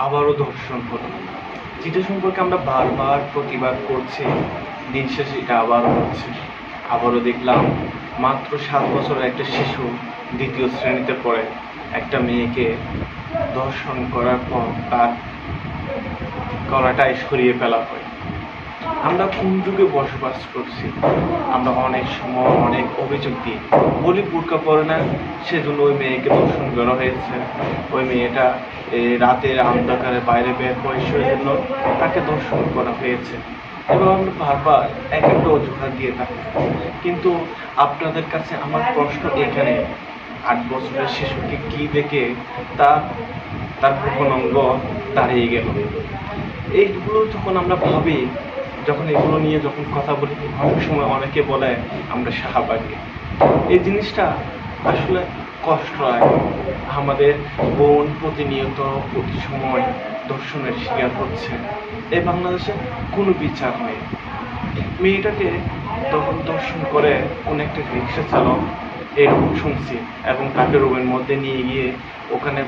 আবারও ধর্ষণ হলো, যেটা সম্পর্কে আমরা বারবার প্রতিবাদ করছি। দিন শেষে এটা আবারও হচ্ছে। আবারও দেখলাম মাত্র 7 বছরের একটা শিশু দ্বিতীয় শ্রেণীতে পড়ে একটা মেয়েকে ধর্ষণ করার পর তার গলাটাই সরিয়ে ফেলা হয়। আমরা কোন যুগে বসবাস করছি? আমরা অনেক সময় অনেক অভিযোগ দিই, বলি বোরকা পরে না, সেজন্য ওই মেয়েকে ধর্ষণ করা হয়েছে, ওই মেয়েটা রাতের অন্ধকারে বাইরে বের হয়ে সেজন্য তাকে ধর্ষণ করা হয়েছে, এবং আমরা বারবার এক একটা অজুহাত দিয়ে থাকি। কিন্তু আপনাদের কাছে আমার প্রশ্ন এখানে, 8 বছরের শিশুকে কি দেখে তার প্রকরণাঙ্গ দাঁড়িয়ে গেল? এইগুলো যখন আমরা ভাবি, যখন এগুলো নিয়ে যখন কথা বলি, অনেক সময় অনেকে বলে আমরা শাহবাগী। এই জিনিসটা আসলে কষ্ট হয়। আমাদের বোন প্রতিনিয়ত প্রতি সময় ধর্ষণের শিকার হচ্ছে। এই বাংলাদেশে কোনো বিচার নেই। মেয়েটাকে তখন দর্শন করে কোন একটা রিক্সা চালক, এরকম শুনছি, এবং তাকে রুমের মধ্যে নিয়ে গিয়ে ওখানে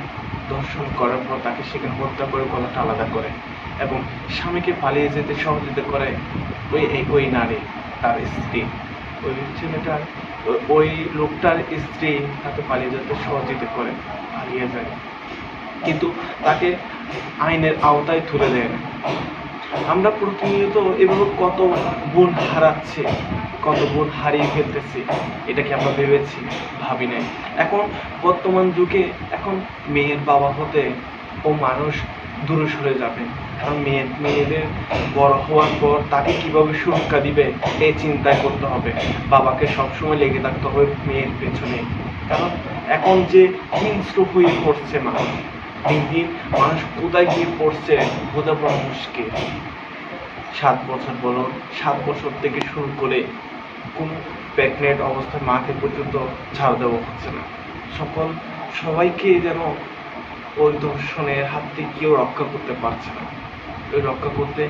দর্শন করার পর তাকে সেখানে হত্যা করে গলাটা আলাদা করে, এবং স্বামীকে পালিয়ে যেতে সহযোগিতা করে ওই নারী, তার স্ত্রী, ওই ছেলেটার ওই লোকটার স্ত্রী তাকে পালিয়ে যেতে সহযোগিতা করে, পালিয়ে যায়, কিন্তু তাকে আইনের আওতায় তুলে দেয় না। আমরা প্রতিনিয়ত এভাবে কত বোন হারাচ্ছে, কত বোন হারিয়ে ফেলতেছি, এটা কি আমরা ভেবেছি? ভাবি নাই। এখন বর্তমান যুগে এখন মেয়ের বাবা হতে ও মানুষ দূরে সরে যাবে, কারণ মেয়েদের বড় হওয়ার পর তাকে কিভাবে সুরক্ষা দিবে এই চিন্তায় করতে হবে। বাবাকে সবসময় লেগে থাকতে হবে মেয়ের পেছনে, কারণ এখন যে হিংস্র হয়ে পড়ছে মানুষ, দিন দিন মানুষ কোথায় গিয়ে পড়ছে বোঝা বড় মুশকিল। 7 বছর বলো, 7 বছর থেকে শুরু করে কোন প্রেগনেন্ট অবস্থায় মাকে পর্যন্ত ছাড় দেওয়া হচ্ছে না। সবাইকে যেন ওই ধর্ষণের হাত থেকে কেউ রক্ষা করতে পারছে না। ওই রক্ষা করতে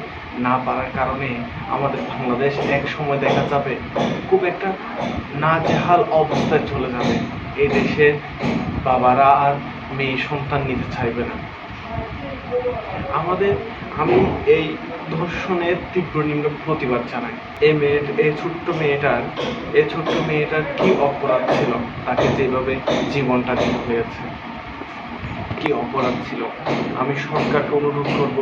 না পারার কারণে আমাদের বাংলাদেশ এক সময় দেখা যাবে খুব একটা নাজেহাল অবস্থায় চলে যাবে। এই দেশের বাবারা আর মেয়ে সন্তান নিতে চাইবে না। আমি এই ধর্ষণের তীব্র নিম্ন প্রতিবাদ জানাই। এই ছোট্ট মেয়েটার কি অপরাধ ছিল তাকে যেভাবে জীবনটা দিতে হয়েছে? কি অপরাধ ছিল? আমি সরকারকে অনুরোধ করব,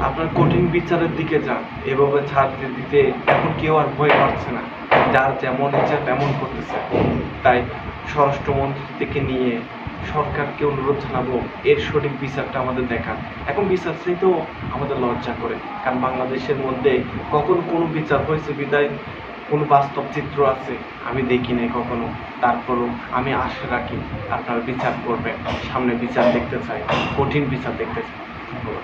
আপনার কঠিন বিচারের দিকে যান। এভাবে ছাড় দিতে এখন কেউ আর ভয় পাচ্ছে না, যার যেমন ইচ্ছা তেমন করতেছে। তাই স্বরাষ্ট্রমন্ত্রী থেকে নিয়ে সরকারকে অনুরোধ জানাবো এর সঠিক বিচারটা আমাদের দেখান। এখন বিচার চাইতেও আমাদের লজ্জা করে, কারণ বাংলাদেশের মধ্যে কখন কোনো বিচার হয়েছে বিদায় কোনো বাস্তব চিত্র আছে আমি দেখি নাই কখনো। তারপরও আমি আশা রাখি আপনারা বিচার করবেন, সামনে বিচার দেখতে চাই, কঠিন বিচার দেখতে চাই। ধন্যবাদ।